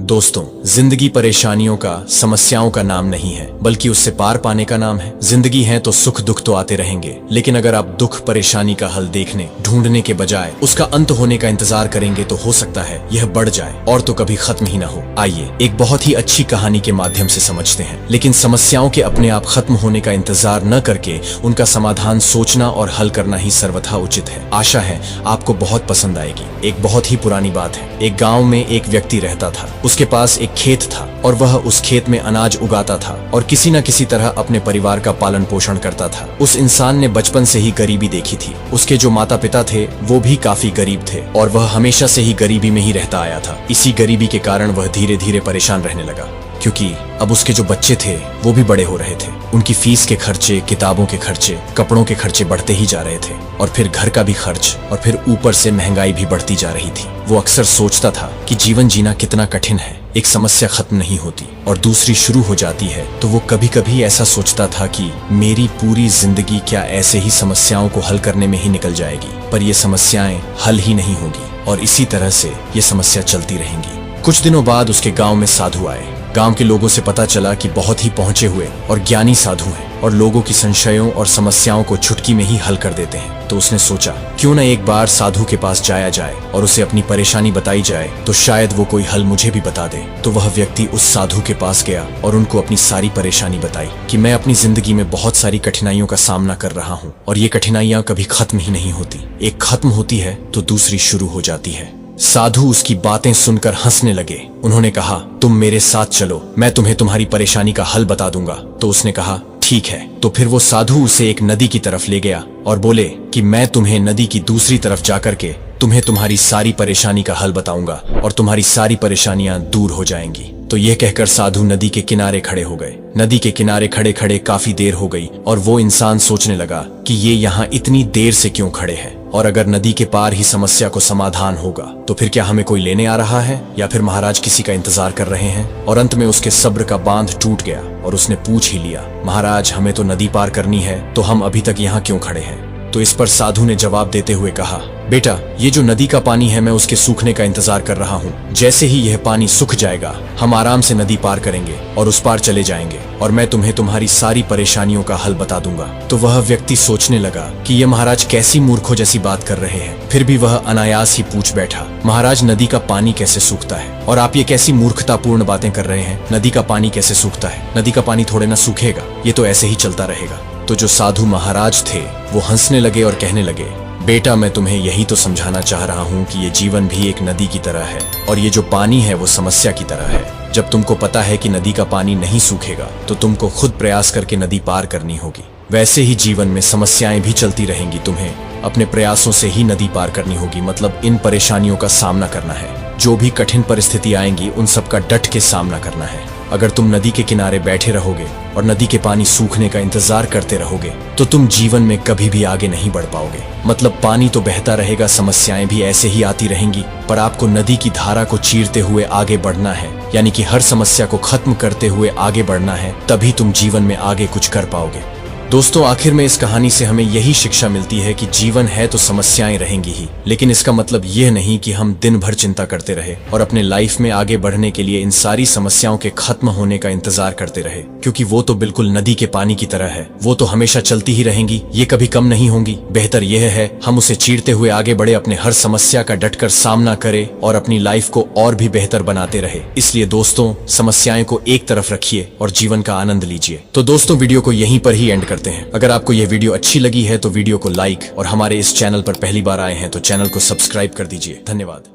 दोस्तों, जिंदगी परेशानियों का, समस्याओं का नाम नहीं है, बल्कि उससे पार पाने का नाम है। जिंदगी है तो सुख दुख तो आते रहेंगे, लेकिन अगर आप दुख परेशानी का हल देखने ढूंढने के बजाय उसका अंत होने का इंतजार करेंगे तो हो सकता है यह बढ़ जाए और तो कभी खत्म ही ना हो। आइए एक बहुत ही अच्छी कहानी के माध्यम से समझते हैं। लेकिन समस्याओं के अपने आप खत्म होने का इंतजार न करके उनका समाधान सोचना और हल करना ही सर्वथा उचित है। आशा है आपको बहुत पसंद आएगी। एक बहुत ही पुरानी बात है। एक गाँव में एक व्यक्ति रहता था। उसके पास एक खेत था और वह उस खेत में अनाज उगाता था और किसी न किसी तरह अपने परिवार का पालन पोषण करता था। उस इंसान ने बचपन से ही गरीबी देखी थी। उसके जो माता पिता थे वो भी काफी गरीब थे और वह हमेशा से ही गरीबी में ही रहता आया था। इसी गरीबी के कारण वह धीरे धीरे परेशान रहने लगा, क्योंकि अब उसके जो बच्चे थे वो भी बड़े हो रहे थे। उनकी फीस के खर्चे, किताबों के खर्चे, कपड़ों के खर्चे बढ़ते ही जा रहे थे और फिर घर का भी खर्च और फिर ऊपर से महंगाई भी बढ़ती जा रही थी। वो अक्सर सोचता था कि जीवन जीना कितना कठिन है। एक समस्या खत्म नहीं होती और दूसरी शुरू हो जाती है तो वो कभी कभी ऐसा सोचता था कि मेरी पूरी जिंदगी क्या ऐसे ही समस्याओं को हल करने में ही निकल जाएगी, पर ये समस्याएं हल ही नहीं होगी और इसी तरह से ये समस्या चलती रहेंगी। कुछ दिनों बाद उसके गांव में साधु आए। गांव के लोगों से पता चला कि बहुत ही पहुंचे हुए और ज्ञानी साधु हैं और लोगों की संशयों और समस्याओं को चुटकी में ही हल कर देते हैं। तो उसने सोचा क्यों न एक बार साधु के पास जाया जाए और उसे अपनी परेशानी बताई जाए, तो शायद वो कोई हल मुझे भी बता दे। तो वह व्यक्ति उस साधु के पास गया और उनको अपनी सारी परेशानी बताई कि मैं अपनी जिंदगी में बहुत सारी कठिनाइयों का सामना कर रहा हूँ और ये कठिनाइयां कभी खत्म ही नहीं होती। एक खत्म होती है तो दूसरी शुरू हो जाती है। साधु उसकी बातें सुनकर हंसने लगे। उन्होंने कहा, तुम मेरे साथ चलो, मैं तुम्हें तुम्हारी परेशानी का हल बता दूंगा। तो उसने कहा, ठीक है। तो फिर वो साधु उसे एक नदी की तरफ ले गया और बोले कि मैं तुम्हें नदी की दूसरी तरफ जाकर के तुम्हें तुम्हारी सारी परेशानी का हल बताऊंगा और तुम्हारी सारी परेशानियां दूर हो जाएंगी। तो यह कहकर साधु नदी के किनारे खड़े हो गए। नदी के किनारे खड़े खड़े काफी देर हो गई और वो इंसान सोचने लगा कि ये यहाँ इतनी देर से क्यों खड़े हैं, और अगर नदी के पार ही समस्या को समाधान होगा तो फिर क्या हमें कोई लेने आ रहा है या फिर महाराज किसी का इंतजार कर रहे हैं। और अंत में उसके सब्र का बांध टूट गया और उसने पूछ ही लिया, महाराज हमें तो नदी पार करनी है, तो हम अभी तक यहाँ क्यों खड़े हैं। तो इस पर साधु ने जवाब देते हुए कहा, बेटा ये जो नदी का पानी है मैं उसके सूखने का इंतजार कर रहा हूँ। जैसे ही यह पानी सूख जाएगा हम आराम से नदी पार करेंगे और उस पार चले जाएंगे और मैं तुम्हें तुम्हारी सारी परेशानियों का हल बता दूंगा। तो वह व्यक्ति सोचने लगा कि ये महाराज कैसी मूर्खों जैसी बात कर रहे हैं। फिर भी वह अनायास ही पूछ बैठा, महाराज नदी का पानी कैसे सूखता है और आप ये कैसी मूर्खतापूर्ण बातें कर रहे हैं। नदी का पानी कैसे सूखता है, नदी का पानी थोड़े ना सूखेगा, ये तो ऐसे ही चलता रहेगा। तो जो साधु महाराज थे वो हंसने लगे और कहने लगे, बेटा मैं तुम्हें यही तो समझाना चाह रहा हूँ कि ये जीवन भी एक नदी की तरह है और ये जो पानी है वो समस्या की तरह है। जब तुमको पता है कि नदी का पानी नहीं सूखेगा तो तुमको खुद प्रयास करके नदी पार करनी होगी। वैसे ही जीवन में समस्याएं भी चलती रहेंगी, तुम्हें अपने प्रयासों से ही नदी पार करनी होगी। मतलब इन परेशानियों का सामना करना है। जो भी कठिन परिस्थिति आएंगी उन सबका डट के सामना करना है। अगर तुम नदी के किनारे बैठे रहोगे और नदी के पानी सूखने का इंतजार करते रहोगे तो तुम जीवन में कभी भी आगे नहीं बढ़ पाओगे। मतलब पानी तो बहता रहेगा, समस्याएं भी ऐसे ही आती रहेंगी, पर आपको नदी की धारा को चीरते हुए आगे बढ़ना है। यानी कि हर समस्या को खत्म करते हुए आगे बढ़ना है, तभी तुम जीवन में आगे कुछ कर पाओगे। दोस्तों आखिर में इस कहानी से हमें यही शिक्षा मिलती है कि जीवन है तो समस्याएं रहेंगी ही, लेकिन इसका मतलब यह नहीं कि हम दिन भर चिंता करते रहे और अपने लाइफ में आगे बढ़ने के लिए इन सारी समस्याओं के खत्म होने का इंतजार करते रहे, क्योंकि वो तो बिल्कुल नदी के पानी की तरह है। वो तो हमेशा चलती ही रहेंगी, ये कभी कम नहीं होंगी। बेहतर यह है हम उसे चीरते हुए आगे बढ़े, अपने हर समस्या का डटकर सामना करें और अपनी लाइफ को और भी बेहतर बनाते रहे। इसलिए दोस्तों समस्याएं को एक तरफ रखिए और जीवन का आनंद लीजिए। तो दोस्तों वीडियो को यहीं पर ही एंड करते हैं। अगर आपको यह वीडियो अच्छी लगी है तो वीडियो को लाइक और हमारे इस चैनल पर पहली बार आए हैं तो चैनल को सब्सक्राइब कर दीजिए। धन्यवाद।